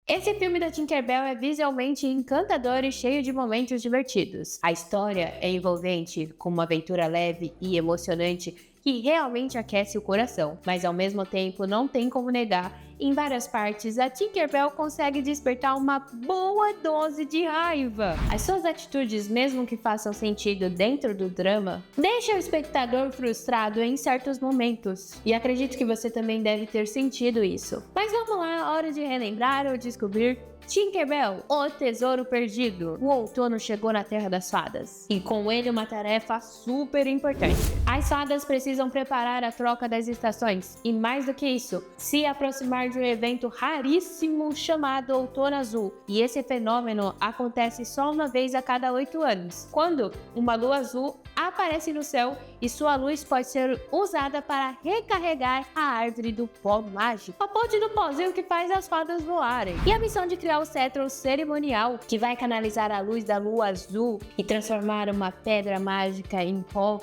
Esse filme da Tinkerbell é visualmente encantador e cheio de momentos divertidos. A história é envolvente, com uma aventura leve e emocionante que realmente aquece o coração, mas ao mesmo tempo não tem como negar, em várias partes a Tinkerbell consegue despertar uma boa dose de raiva. As suas atitudes, mesmo que façam sentido dentro do drama, deixam o espectador frustrado em certos momentos. E acredito que você também deve ter sentido isso. Mas vamos lá, hora de relembrar ou descobrir Tinkerbell, o tesouro perdido. O outono chegou na Terra das Fadas, e com ele uma tarefa super importante. As fadas precisam preparar a troca das estações, e mais do que isso, se aproximar de um evento raríssimo chamado Outono Azul. E esse fenômeno acontece só uma vez a cada 8 anos, quando uma lua azul aparece no céu e sua luz pode ser usada para recarregar a árvore do pó mágico, a ponte do pozinho que faz as fadas voarem. E a missão de criar o cetro cerimonial, que vai canalizar a luz da lua azul e transformar uma pedra mágica em pó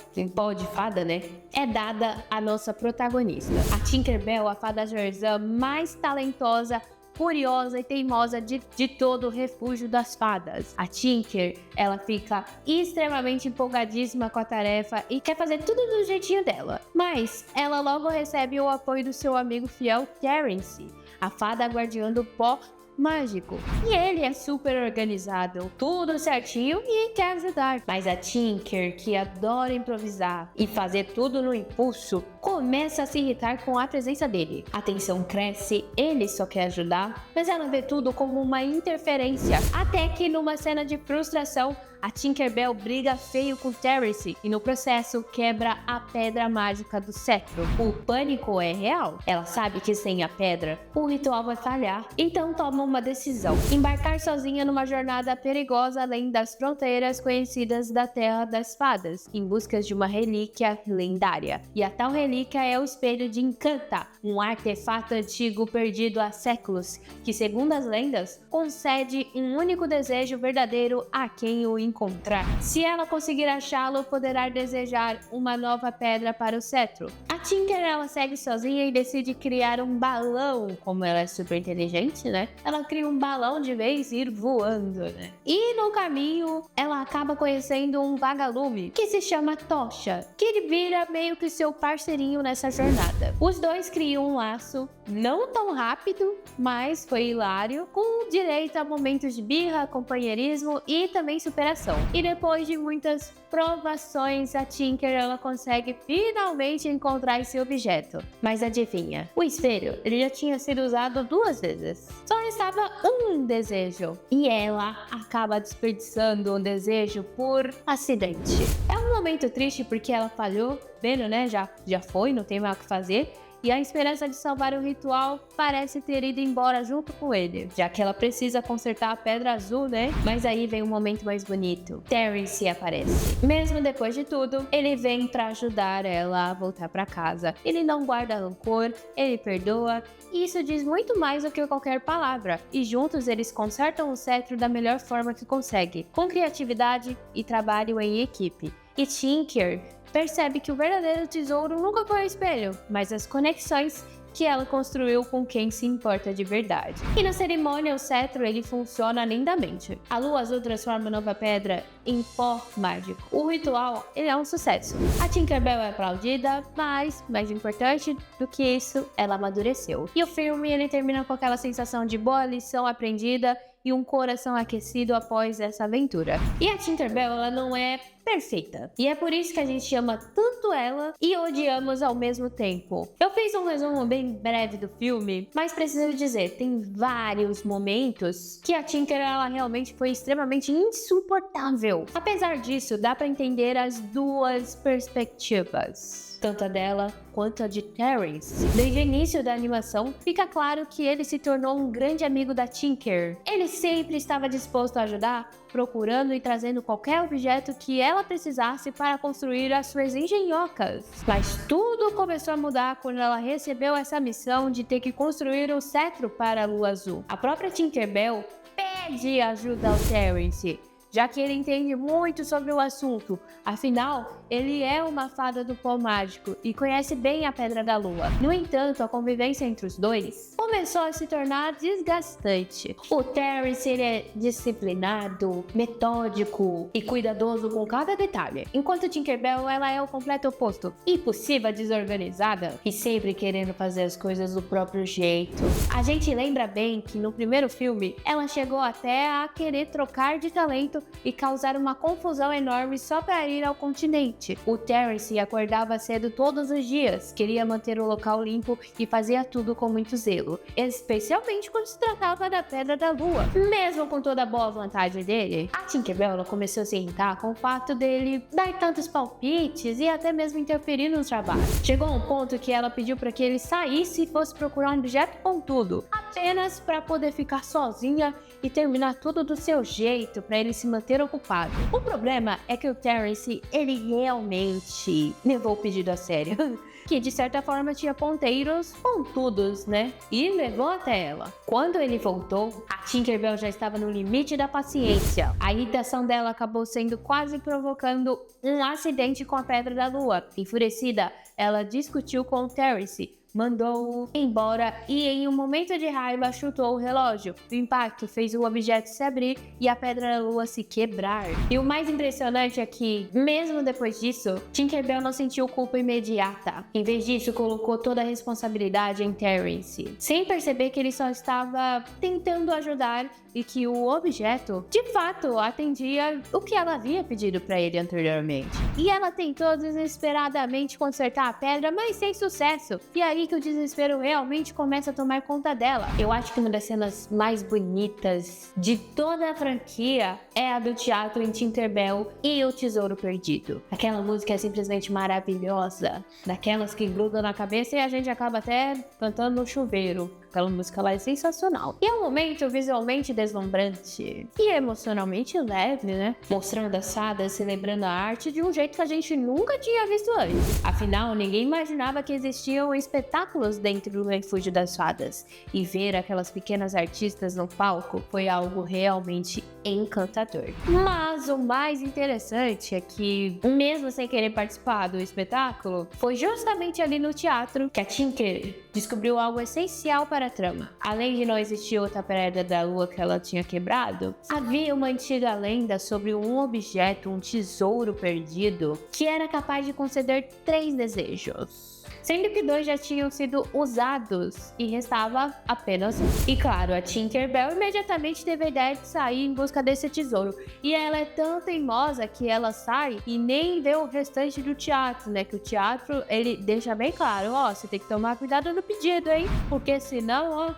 de fada, né? É dada à nossa protagonista, a Tinkerbell, a fada Jorzã mais talentosa, curiosa e teimosa de todo o refúgio das fadas. A Tinker, ela fica extremamente empolgadíssima com a tarefa e quer fazer tudo do jeitinho dela. Mas ela logo recebe o apoio do seu amigo fiel Terence, a fada guardiã do pó mágico. E ele é super organizado, tudo certinho e quer ajudar. Mas a Tinker, que adora improvisar e fazer tudo no impulso, começa a se irritar com a presença dele. A tensão cresce, ele só quer ajudar, mas ela vê tudo como uma interferência. Até que numa cena de frustração, a Tinkerbell briga feio com Terence e no processo quebra a pedra mágica do cetro. O pânico é real. Ela sabe que sem a pedra, o ritual vai falhar. Então toma uma decisão: embarcar sozinha numa jornada perigosa além das fronteiras conhecidas da Terra das Fadas, em busca de uma relíquia lendária. E a tal relíquia é o Espelho de Encanta, um artefato antigo perdido há séculos, que segundo as lendas, concede um único desejo verdadeiro a quem o encontrar. Se ela conseguir achá-lo, poderá desejar uma nova pedra para o cetro. A Tinker, ela segue sozinha e decide criar um balão. Como ela é super inteligente, né? Ela cria um balão de vez e ir voando, né? E no caminho, ela acaba conhecendo um vagalume que se chama Tocha, que ele vira meio que seu parceirinho nessa jornada. Os dois criam um laço, não tão rápido, mas foi hilário, com direito a momentos de birra, companheirismo e também superação. E depois de muitas provações, a Tinker, ela consegue finalmente encontrar esse objeto. Mas adivinha, o espelho ele já tinha sido usado 2 vezes. Só restava um desejo. E ela acaba desperdiçando um desejo por acidente. É um momento triste porque ela falhou, vendo, né? Já foi, não tem mais o que fazer. E a esperança de salvar o ritual parece ter ido embora junto com ele, já que ela precisa consertar a pedra azul, né? Mas aí vem um momento mais bonito. Terence aparece. Mesmo depois de tudo, ele vem pra ajudar ela a voltar pra casa. Ele não guarda rancor, ele perdoa, e isso diz muito mais do que qualquer palavra. E juntos eles consertam o cetro da melhor forma que consegue, com criatividade e trabalho em equipe. E Tinker percebe que o verdadeiro tesouro nunca foi o espelho, mas as conexões que ela construiu com quem se importa de verdade. E na cerimônia, o cetro ele funciona lindamente. A lua azul transforma a nova pedra em pó mágico. O ritual ele é um sucesso. A Tinkerbell é aplaudida, mas mais importante do que isso, ela amadureceu. E o filme ele termina com aquela sensação de boa lição aprendida e um coração aquecido após essa aventura. E a Tinkerbell, ela não é perfeita. E é por isso que a gente ama tanto ela e odiamos ao mesmo tempo. Eu fiz um resumo bem breve do filme, mas preciso dizer, tem vários momentos que a Tinker, ela realmente foi extremamente insuportável. Apesar disso, dá pra entender as duas perspectivas, tanto a dela quanto a de Terence. Desde o início da animação, fica claro que ele se tornou um grande amigo da Tinker. Ele sempre estava disposto a ajudar, procurando e trazendo qualquer objeto que ela precisasse para construir as suas engenhocas. Mas tudo começou a mudar quando ela recebeu essa missão de ter que construir o cetro para a Lua Azul. A própria Tinkerbell pede ajuda ao Terence, já que ele entende muito sobre o assunto. Afinal, ele é uma fada do pó mágico e conhece bem a Pedra da Lua. No entanto, a convivência entre os dois começou a se tornar desgastante. O Terence, ele é disciplinado, metódico e cuidadoso com cada detalhe, enquanto Tinkerbell, ela é o completo oposto, impulsiva, desorganizada e sempre querendo fazer as coisas do próprio jeito. A gente lembra bem que no primeiro filme, ela chegou até a querer trocar de talento e causar uma confusão enorme só para ir ao continente. O Terence acordava cedo todos os dias, queria manter o local limpo e fazia tudo com muito zelo, especialmente quando se tratava da Pedra da Lua. Mesmo com toda a boa vontade dele, a Tinkerbell começou a se irritar com o fato dele dar tantos palpites e até mesmo interferir no trabalho. Chegou a um ponto que ela pediu para que ele saísse e fosse procurar um objeto com tudo, apenas para poder ficar sozinha e terminar tudo do seu jeito para ele se manter ocupado. O problema é que o Terence, ele realmente levou o pedido a sério. Que de certa forma tinha ponteiros pontudos, né? E levou até ela. Quando ele voltou, a Tinkerbell já estava no limite da paciência. A irritação dela acabou sendo quase provocando um acidente com a Pedra da Lua. Enfurecida, ela discutiu com o Terence, mandou-o embora e em um momento de raiva chutou o relógio. O impacto fez o objeto se abrir e a Pedra da Lua se quebrar. E o mais impressionante é que, mesmo depois disso, Tinkerbell não sentiu culpa imediata. Em vez disso, colocou toda a responsabilidade em Terence, sem perceber que ele só estava tentando ajudar e que o objeto, de fato, atendia o que ela havia pedido para ele anteriormente. E ela tentou desesperadamente consertar a pedra, mas sem sucesso. E aí que o desespero realmente começa a tomar conta dela. Eu acho que uma das cenas mais bonitas de toda a franquia é a do teatro em Tinkerbell e o Tesouro Perdido. Aquela música é simplesmente maravilhosa, daquelas que grudam na cabeça e a gente acaba até cantando no chuveiro. Aquela música lá é sensacional. E é um momento visualmente deslumbrante e emocionalmente leve, né? Mostrando as fadas celebrando a arte de um jeito que a gente nunca tinha visto antes. Afinal, ninguém imaginava que existiam espetáculos dentro do Refúgio das Fadas. E ver aquelas pequenas artistas no palco foi algo realmente encantador. Mas o mais interessante é que, mesmo sem querer participar do espetáculo, foi justamente ali no teatro que a Tinker descobriu algo essencial para a trama. Além de não existir outra Pedra da Lua que ela tinha quebrado, havia uma antiga lenda sobre um objeto, um tesouro perdido, que era capaz de conceder 3 desejos, sendo que 2 já tinham sido usados e restava apenas um. E claro, a Tinkerbell imediatamente teve a ideia de sair em busca desse tesouro. E ela é tão teimosa que ela sai e nem vê o restante do teatro, né? Que o teatro, ele deixa bem claro, ó, você tem que tomar cuidado no pedido, hein? Porque senão, ó,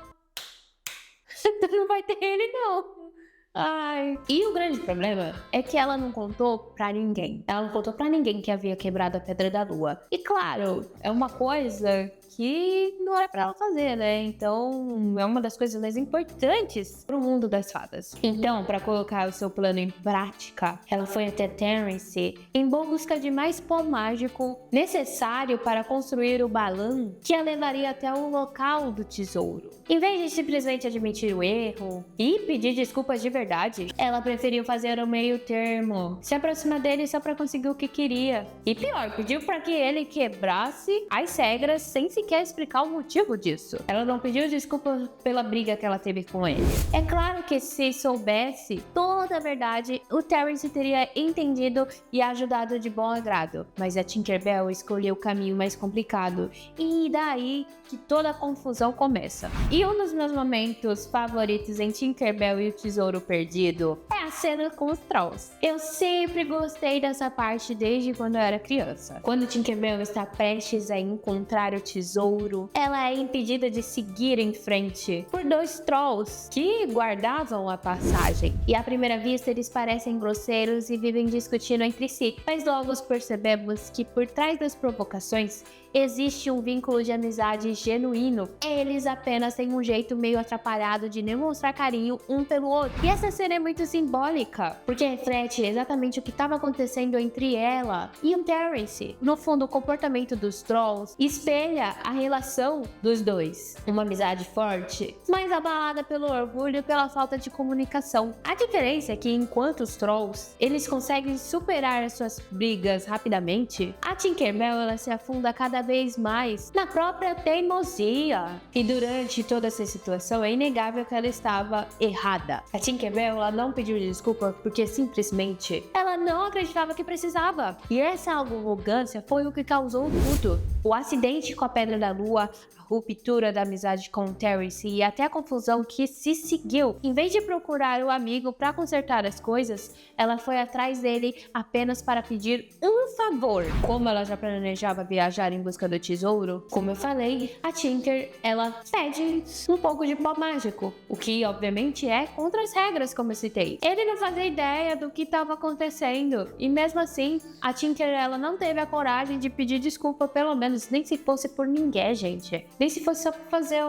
não vai ter ele não. Ai. E o grande problema é que ela não contou pra ninguém. Ela não contou pra ninguém que havia quebrado a Pedra da Lua. E claro, é uma coisa que não era pra ela fazer, né? Então, é uma das coisas mais importantes pro mundo das fadas. Então, pra colocar o seu plano em prática, ela foi até Terence em busca de mais pó mágico necessário para construir o balão que a levaria até o local do tesouro. Em vez de simplesmente admitir o erro e pedir desculpas de verdade, ela preferiu fazer o meio termo, se aproximar dele só pra conseguir o que queria. E pior, pediu pra que ele quebrasse as regras sem sequer explicar o motivo disso. Ela não pediu desculpa pela briga que ela teve com ele. É claro que se soubesse toda a verdade, o Terence teria entendido e ajudado de bom agrado. Mas a Tinkerbell escolheu o caminho mais complicado. E daí que toda a confusão começa. E um dos meus momentos favoritos em Tinkerbell e o Tesouro Perdido é a cena com os Trolls. Eu sempre gostei dessa parte desde quando eu era criança. Quando Tinkerbell está prestes a encontrar o tesouro, ela é impedida de seguir em frente por 2 Trolls que guardavam a passagem. E à primeira vista eles parecem grosseiros e vivem discutindo entre si, mas logo percebemos que por trás das provocações existe um vínculo de amizade genuíno. Eles apenas têm um jeito meio atrapalhado de demonstrar carinho um pelo outro. E essa cena é muito simbólica simbólica, porque reflete exatamente o que estava acontecendo entre ela e o Terrence. No fundo, o comportamento dos Trolls espelha a relação dos dois. Uma amizade forte, mas abalada pelo orgulho e pela falta de comunicação. A diferença é que enquanto os Trolls, eles conseguem superar as suas brigas rapidamente, a Tinkerbell ela se afunda cada vez mais na própria teimosia. E durante toda essa situação é inegável que ela estava errada. A Tinkerbell ela não pediu desculpa porque simplesmente ela não acreditava que precisava. E essa arrogância foi o que causou tudo. O acidente com a Pedra da Lua, a ruptura da amizade com o Terrence e até a confusão que se seguiu. Em vez de procurar o amigo para consertar as coisas, ela foi atrás dele apenas para pedir um favor. Como ela já planejava viajar em busca do tesouro, como eu falei, a Tinker, ela pede um pouco de pó mágico, o que obviamente é contra as regras, como eu citei. Ele não fazia ideia do que estava acontecendo e mesmo assim, a Tinker, ela não teve a coragem de pedir desculpa, pelo menos nem se fosse por ninguém, gente. Nem se fosse só pra fazer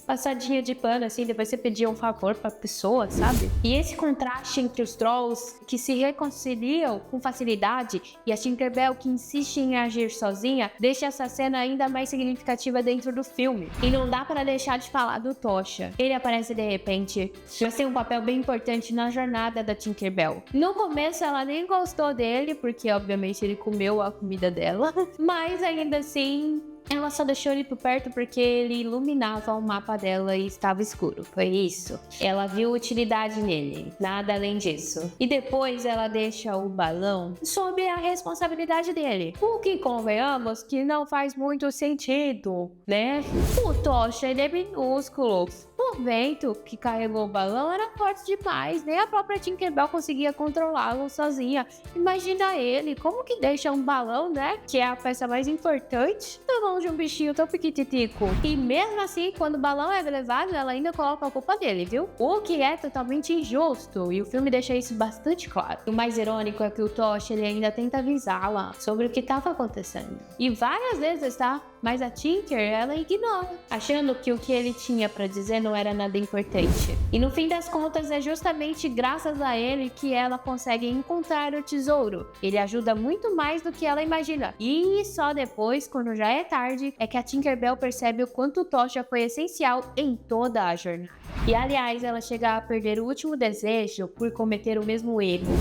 passadinha de pano, assim, depois você pedia um favor pra pessoa, sabe? E esse contraste entre os Trolls que se reconciliam com facilidade e a Tinkerbell que insiste em agir sozinha, deixa essa cena ainda mais significativa dentro do filme. E não dá pra deixar de falar do Tosha. Ele aparece de repente, mas tem um papel bem importante na jornada da Tinkerbell. No começo ela nem gostou dele, porque obviamente ele comeu a comida dela, mas ainda assim ela só deixou ele por perto porque ele iluminava o mapa dela e estava escuro. Foi isso. Ela viu utilidade nele, nada além disso. E depois ela deixa o balão sob a responsabilidade dele. O que, convenhamos, que não faz muito sentido, né? O Tosha, ele é minúsculo. O vento que carregou o balão era forte demais, nem a própria Tinkerbell conseguia controlá-lo sozinha. Imagina ele, como que deixa um balão, né, que é a peça mais importante, na mão de um bichinho tão piquititico. E mesmo assim, quando o balão é levado, ela ainda coloca a culpa dele, viu? O que é totalmente injusto, e o filme deixa isso bastante claro. O mais irônico é que o Tosh, ele ainda tenta avisá-la sobre o que estava acontecendo. E várias vezes, tá? Mas a Tinker, ela ignora, achando que o que ele tinha pra dizer não era nada importante. E no fim das contas, é justamente graças a ele que ela consegue encontrar o tesouro. Ele ajuda muito mais do que ela imagina. E só depois, quando já é tarde, é que a Tinkerbell percebe o quanto o Tosha foi essencial em toda a jornada. E aliás, ela chega a perder o último desejo por cometer o mesmo erro.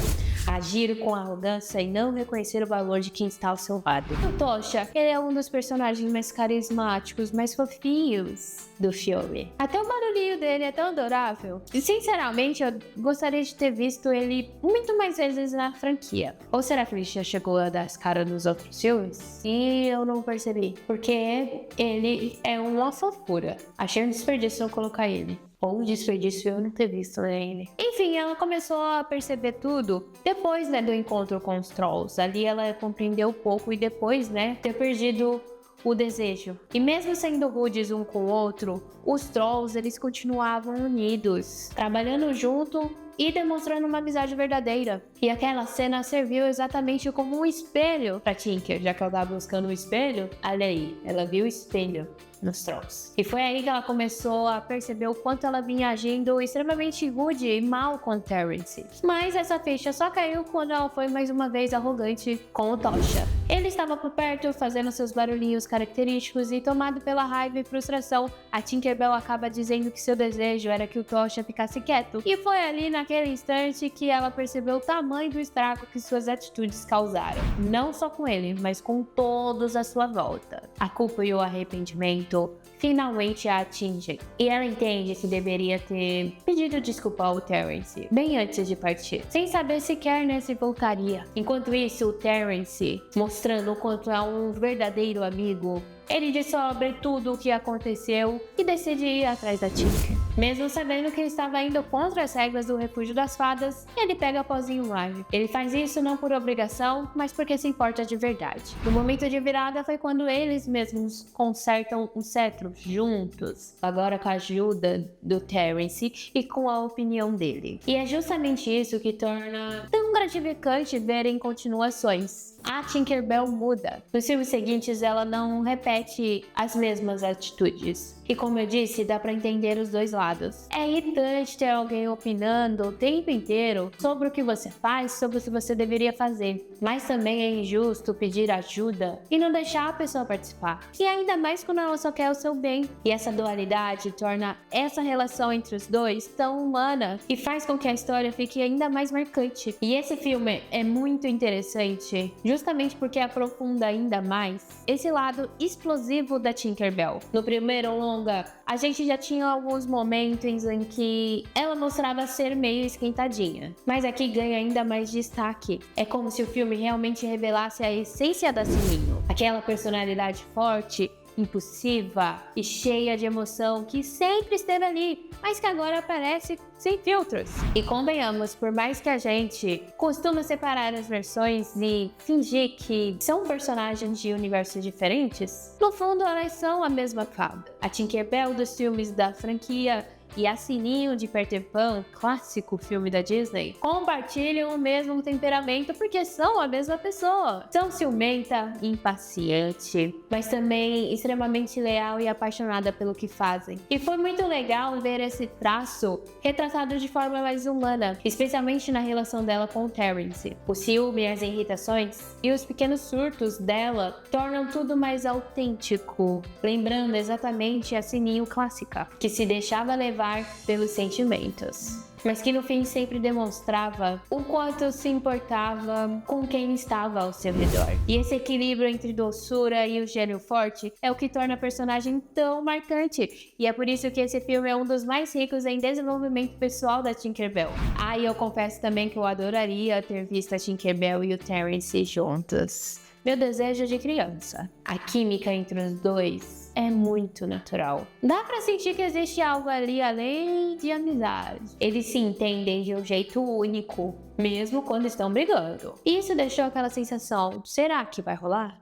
Agir com arrogância e não reconhecer o valor de quem está ao seu lado. O Tosha, ele é um dos personagens mais carismáticos, mais fofinhos do filme. Até o barulhinho dele é tão adorável. E sinceramente, eu gostaria de ter visto ele muito mais vezes na franquia. Ou será que ele já chegou a dar as caras nos outros filmes? E eu não percebi. Porque ele é uma fofura. Achei um desperdício eu colocar ele. Ou um desperdício eu não ter visto, né, ele. Enfim, ela começou a perceber tudo depois, né, do encontro com os Trolls. Ali ela compreendeu um pouco e depois, né, ter perdido o desejo. E mesmo sendo rudes um com o outro, os Trolls, eles continuavam unidos, trabalhando junto e demonstrando uma amizade verdadeira. E aquela cena serviu exatamente como um espelho pra Tinker, já que ela tava buscando um espelho. Olha aí, ela viu o espelho nos Trolls. E foi aí que ela começou a perceber o quanto ela vinha agindo extremamente rude e mal com o Terrence. Mas essa ficha só caiu quando ela foi mais uma vez arrogante com o Tosha. Ele estava por perto, fazendo seus barulhinhos característicos e, tomado pela raiva e frustração, a Tinkerbell acaba dizendo que seu desejo era que o Tosha ficasse quieto. E foi ali naquele instante que ela percebeu o tamanho do estrago que suas atitudes causaram. Não só com ele, mas com todos à sua volta. A culpa e o arrependimento finalmente a atingem. E ela entende que deveria ter pedido desculpa ao Terrence bem antes de partir, sem saber sequer, né, se voltaria. Enquanto isso, o Terrence, mostrando o quanto é um verdadeiro amigo, ele descobre tudo o que aconteceu e decide ir atrás da Tinker. Mesmo sabendo que ele estava indo contra as regras do Refúgio das Fadas, ele pega pozinho mágico. Ele faz isso não por obrigação, mas porque se importa de verdade. No momento de virada foi quando eles mesmos consertam o cetro juntos, agora com a ajuda do Terrence e com a opinião dele. E é justamente isso que torna tão gratificante ver em continuações. A Tinkerbell muda. Nos filmes seguintes, ela não repete as mesmas atitudes. E como eu disse, dá pra entender os dois lados. É irritante ter alguém opinando o tempo inteiro sobre o que você faz, sobre o que você deveria fazer. Mas também é injusto pedir ajuda e não deixar a pessoa participar. E ainda mais quando ela só quer o seu bem. E essa dualidade torna essa relação entre os dois tão humana e faz com que a história fique ainda mais marcante. E esse filme é muito interessante, justamente porque aprofunda ainda mais esse lado explosivo da Tinkerbell. No primeiro longa, a gente já tinha alguns momentos em que ela mostrava ser meio esquentadinha, mas aqui ganha ainda mais destaque. É como se o filme realmente revelasse a essência da Sininho, aquela personalidade forte, impulsiva e cheia de emoção que sempre esteve ali, mas que agora aparece sem filtros. E convenhamos, por mais que a gente costuma separar as versões e fingir que são personagens de universos diferentes, no fundo elas são a mesma fada. A Tinkerbell dos filmes da franquia e a Sininho de Peter Pan, clássico filme da Disney, compartilham o mesmo temperamento porque são a mesma pessoa. São ciumenta, impaciente, mas também extremamente leal e apaixonada pelo que fazem. E foi muito legal ver esse traço retratado de forma mais humana, especialmente na relação dela com o Terrence. O ciúme, as irritações e os pequenos surtos dela tornam tudo mais autêntico, lembrando exatamente a Sininho clássica, que se deixava levar pelos sentimentos, mas que no fim sempre demonstrava o quanto se importava com quem estava ao seu redor. E esse equilíbrio entre doçura e o gênio forte é o que torna a personagem tão marcante, e é por isso que esse filme é um dos mais ricos em desenvolvimento pessoal da Tinkerbell. E eu confesso também que eu adoraria ter visto a Tinkerbell e o Terrence juntos. Meu desejo de criança. A química entre os dois é muito natural. Dá pra sentir que existe algo ali além de amizade. Eles se entendem de um jeito único, mesmo quando estão brigando. E isso deixou aquela sensação, será que vai rolar?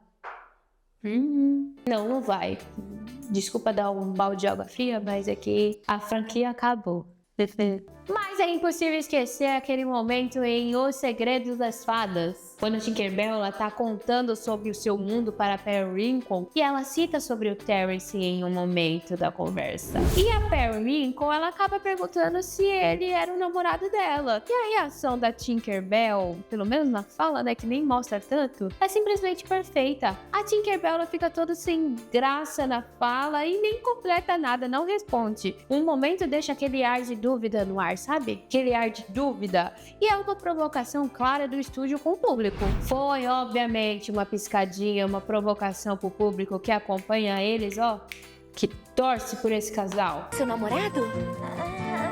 Não vai. Desculpa dar um balde de água fria, mas é que a franquia acabou. Mas é impossível esquecer aquele momento em Os Segredos das Fadas, quando a Tinkerbell tá contando sobre o seu mundo para Periwinkle e ela cita sobre o Terrence em um momento da conversa. E a Periwinkle, ela acaba perguntando se ele era o namorado dela. E a reação da Tinkerbell, pelo menos na fala, né, que nem mostra tanto, é simplesmente perfeita. A Tinkerbell, ela fica toda sem graça na fala e nem completa nada, não responde. Um momento deixa aquele ar de dúvida no ar, sabe? Aquele ar de dúvida. E é uma provocação clara do estúdio com o público. Foi, obviamente, uma piscadinha, uma provocação pro público que acompanha eles, que torce por esse casal. Seu namorado?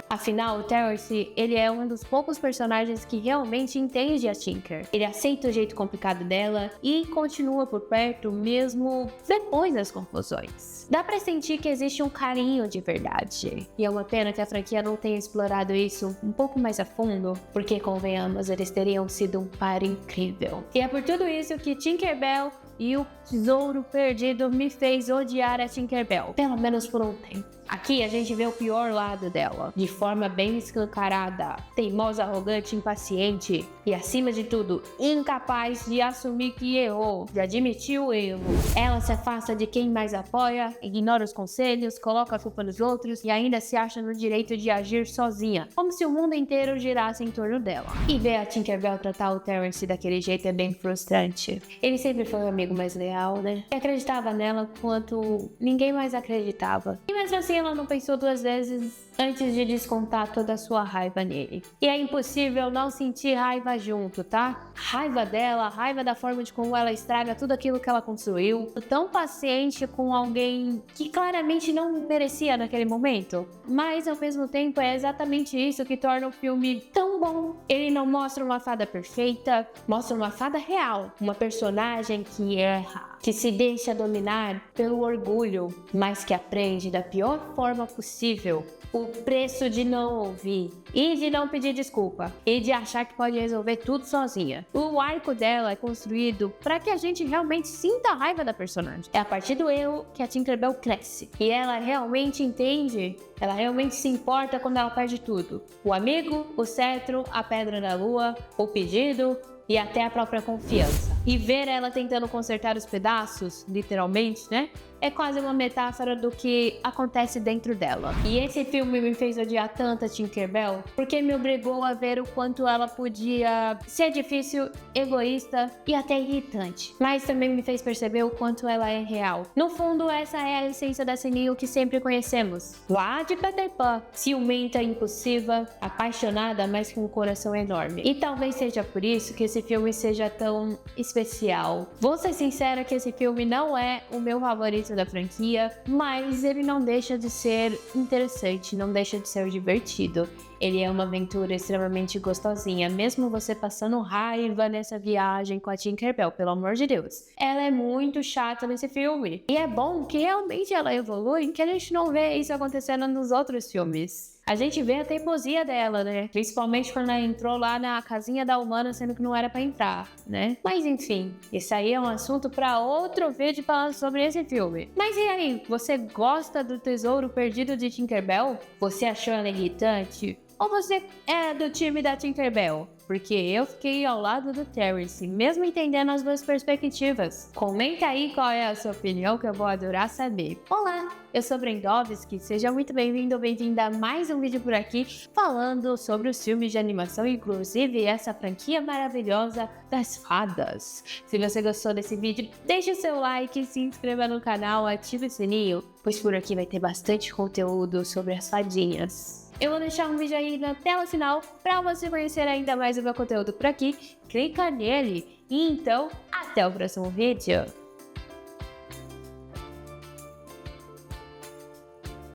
Afinal, o Terrence, ele é um dos poucos personagens que realmente entende a Tinker. Ele aceita o jeito complicado dela e continua por perto mesmo depois das confusões. Dá pra sentir que existe um carinho de verdade. E é uma pena que a franquia não tenha explorado isso um pouco mais a fundo, porque, convenhamos, eles teriam sido um par incrível. E é por tudo isso que Tinkerbell e o Tesouro Perdido me fez odiar a Tinkerbell, pelo menos por um tempo. Aqui a gente vê o pior lado dela, de forma bem escancarada, teimosa, arrogante, impaciente e, acima de tudo, incapaz de assumir que errou, de admitir o erro. Ela se afasta de quem mais apoia, ignora os conselhos, coloca a culpa nos outros e ainda se acha no direito de agir sozinha, como se o mundo inteiro girasse em torno dela. E ver a Tinkerbell tratar o Terrence daquele jeito é bem frustrante. Ele sempre foi um amigo mais leal, né? E acreditava nela quanto ninguém mais acreditava. E mesmo assim, ela não pensou duas vezes antes de descontar toda a sua raiva nele. E é impossível não sentir raiva junto, tá? Raiva dela, raiva da forma de como ela estraga tudo aquilo que ela construiu. Tão paciente com alguém que claramente não merecia naquele momento. Mas, ao mesmo tempo, é exatamente isso que torna o filme tão bom. Ele não mostra uma fada perfeita, mostra uma fada real. Uma personagem que erra, que se deixa dominar pelo orgulho, mas que aprende da pior forma possível o preço de não ouvir e de não pedir desculpa e de achar que pode resolver tudo sozinha. O arco dela é construído para que a gente realmente sinta a raiva da personagem. É a partir do erro que a Tinkerbell cresce e ela realmente entende, ela realmente se importa quando ela perde tudo: o amigo, o cetro, a pedra da lua, o pedido e até a própria confiança. E ver ela tentando consertar os pedaços, literalmente, né? É quase uma metáfora do que acontece dentro dela. E esse filme me fez odiar tanto a Tinkerbell, porque me obrigou a ver o quanto ela podia ser difícil, egoísta e até irritante. Mas também me fez perceber o quanto ela é real. No fundo, essa é a essência da Sininho que sempre conhecemos. Lá de Peter Pan, ciumenta, impulsiva, apaixonada, mas com um coração enorme. E talvez seja por isso que esse filme seja tão especial. Vou ser sincera que esse filme não é o meu favorito da franquia, mas ele não deixa de ser interessante, não deixa de ser divertido. Ele é uma aventura extremamente gostosinha, mesmo você passando raiva nessa viagem com a Tinkerbell, pelo amor de Deus. Ela é muito chata nesse filme. E é bom que realmente ela evolui, que a gente não vê isso acontecendo nos outros filmes. A gente vê a teimosia dela, né? Principalmente quando ela entrou lá na casinha da Humana, sendo que não era pra entrar, né? Mas enfim, esse aí é um assunto pra outro vídeo falando sobre esse filme. Mas e aí, você gosta do Tesouro Perdido de Tinkerbell? Você achou ela irritante? Ou você é do time da Tinkerbell? Porque eu fiquei ao lado do Terrence, mesmo entendendo as duas perspectivas. Comenta aí qual é a sua opinião, que eu vou adorar saber. Olá, eu sou Brendovski, seja muito bem-vindo ou bem-vinda a mais um vídeo por aqui, falando sobre os filmes de animação, inclusive essa franquia maravilhosa das fadas. Se você gostou desse vídeo, deixe o seu like, se inscreva no canal, ative o sininho, pois por aqui vai ter bastante conteúdo sobre as fadinhas. Eu vou deixar um vídeo aí na tela final para você conhecer ainda mais o meu conteúdo por aqui. Clica nele e então, até o próximo vídeo.